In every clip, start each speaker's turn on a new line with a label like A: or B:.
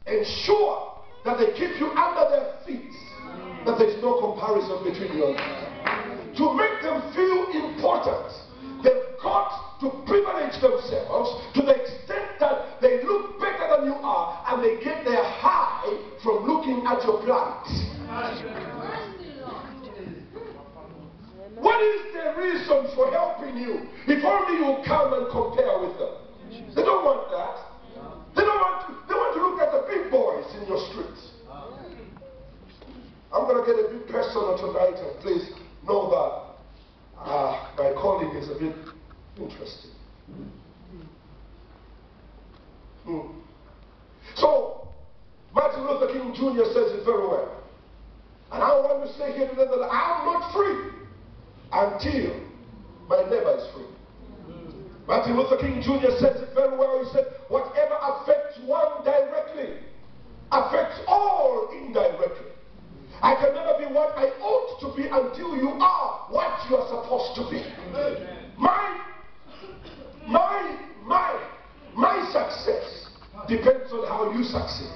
A: ensure that they keep you under their feet, that there is no comparison between you and them. To make them feel important, they've got to privilege themselves to the extent that they look better than you are, and they get their high from looking at your plant. What is the reason for helping you? If only you come and compare with them. They don't want that. They want to look at the big boys in your streets. I'm going to get a bit personal tonight, and please know that my calling is a bit interesting. So, Martin Luther King Jr. says it very well. And I want to say here today that I'm not free until my neighbor is free. Martin Luther King Jr. says it very well. He said, whatever affects one directly affects all indirectly. I can never be what I ought to be until you are what you are supposed to be. My success depends on how you succeed.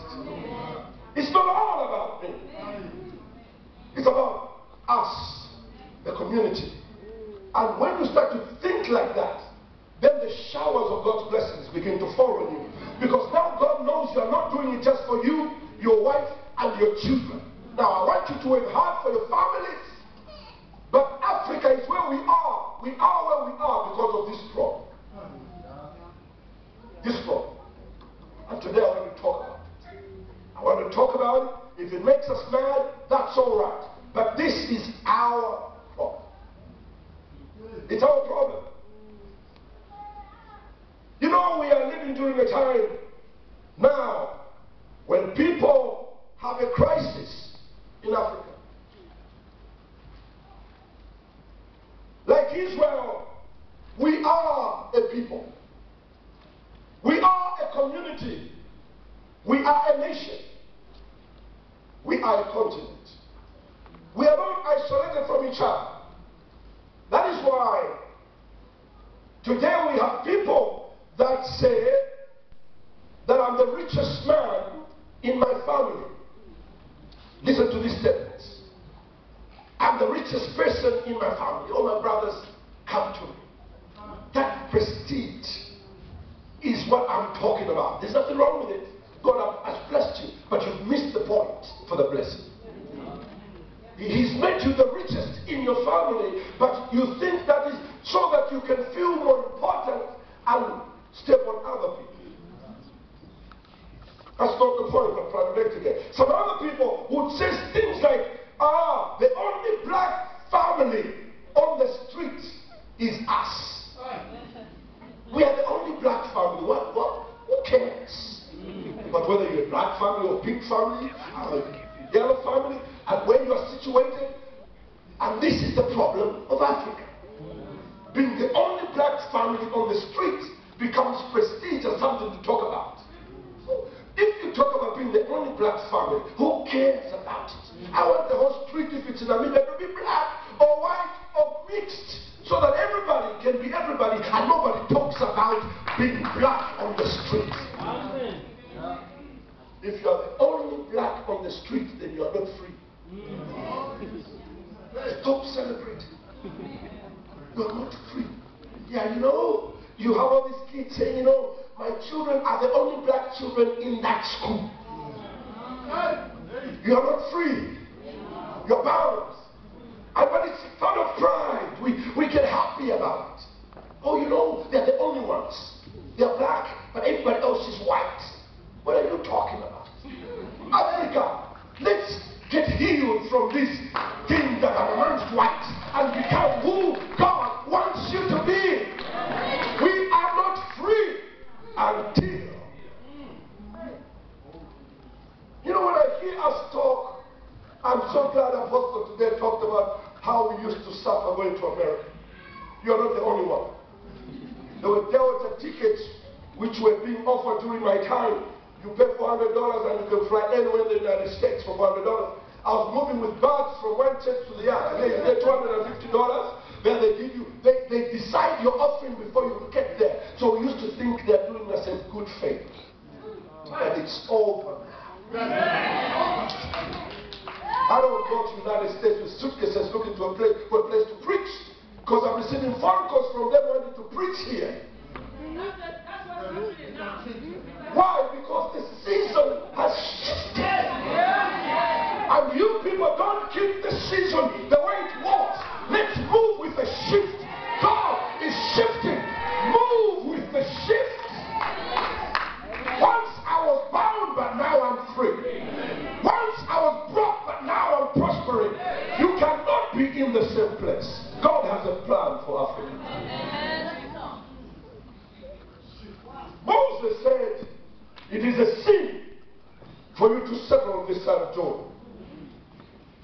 A: It's not all about me. It's about us, the community. And when you start to think like that, then the showers of God's blessings begin to fall on you. Because now God knows you are not doing it just for you, your wife, and your children. Now I want you to work hard for your families. But Africa is where we are. We are where we are because of this problem. This problem. And today I want to talk about it. I want to talk about it. If it makes us mad, that's all right. But this is our problem. It's our problem. You know, we are living during a time now when people have a crisis in Africa. Like Israel, we are a people. We are a community. We are a nation. We are a continent. We are not isolated from each other. That is why today we have people that say that I'm the richest man in my family. Listen to these statements. I'm the richest person in my family. All my brothers come to me. That prestige is what I'm talking about. There's nothing wrong with it. God has blessed you, but you've missed the point for the blessing. He's made you the richest in your family, but you think that is so that you can feel more important and step on other people. That's not the point I'm trying to make today. Some other people would say things like, the only black family on the street is us. We are the only black family. What? Who cares? But whether you're a black family or pink family, yellow family, and where you are situated, and this is the problem of Africa. Being the only black family on the street becomes prestige and something to talk about. So, if you talk about being the only black family, who cares about it? I want the whole street, if it's in the middle, to be black or white or mixed, so that everybody can be everybody and nobody talks about being black on the street. Amen. If you are the only black on the street, then you are not free. Stop celebrating. You are not free. Yeah, you know, you have all these kids saying, you know, my children are the only black children in that school. You are not free. You're bound. But it's out of pride. We get happy about it. Oh, you know, they're the only ones. They're black, but everybody else is white. What are you talking about? Africa, let's get healed from this thing that are once white and become who God wants you to be. We are not free until. You know, when I hear us talk, I'm so glad Apostle today talked about how we used to suffer going to America. You're not the only one. There were tickets which were being offered during my time. You pay $400 and you can fly anywhere in the United States for $400. I was moving with birds from one church to the other. They pay $250. Then they give you, they decide your offering before you get there. So we used to think they're doing us a good favor. And it's over now. I don't go to the United States with suitcases looking for a place to preach, because I'm receiving phone calls from them wanting to preach here. Why? Because the season has shifted. And you people don't keep the season the way it was. Let's move with the shift. God is shifting. Move with the shift. Once I was bound, but now I'm free. Once I was broke, but now I'm prospering. You cannot be in the same place. God has a plan for Africa. Moses said, it is a sin for you to settle on this side of Jordan.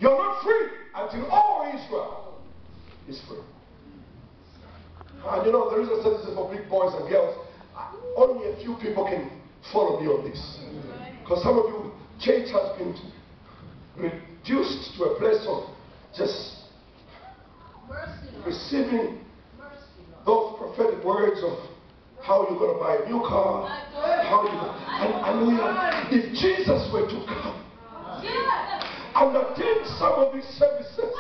A: You're not free until all Israel is free. And you know, the reason I said this is for big boys and girls. Only a few people can follow me on this. Because some of you, church has been reduced to a place of just receiving those prophetic words of how you're going to buy a new car, how you, and we are, if Jesus were to come and attend some of these services,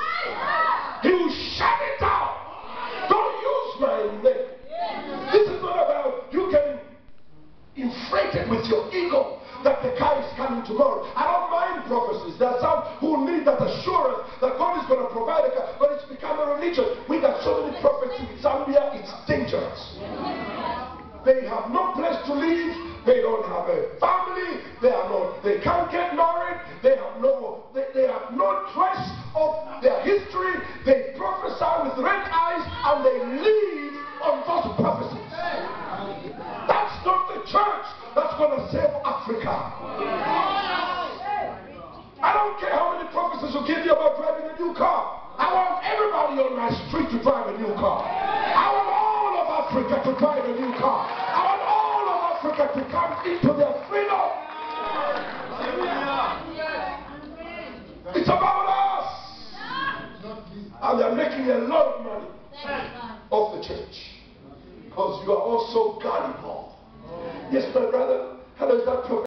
A: he will shut it down. Don't use my name. This is not about you getting inflated with your ego that the car is coming tomorrow. I don't mind prophecies. There are some who need that assurance that God is going to provide a car, but it's become a religion. We got so many prophets in Zambia, it's dangerous. They have no place to live. They don't have a family. They can't get married. They have no trace of their history. They prophesy with red eyes and they live on those prophecies. That's not the church that's going to save Africa. I don't care how many prophecies you give you about driving a new car. I want everybody on my street to drive a new car. I want all of Africa to drive a new car. I want all of Africa to come into their freedom. It's about us. And they're making a lot of money off the church. Because you are also gullible. Yes, my brother. Hello, is that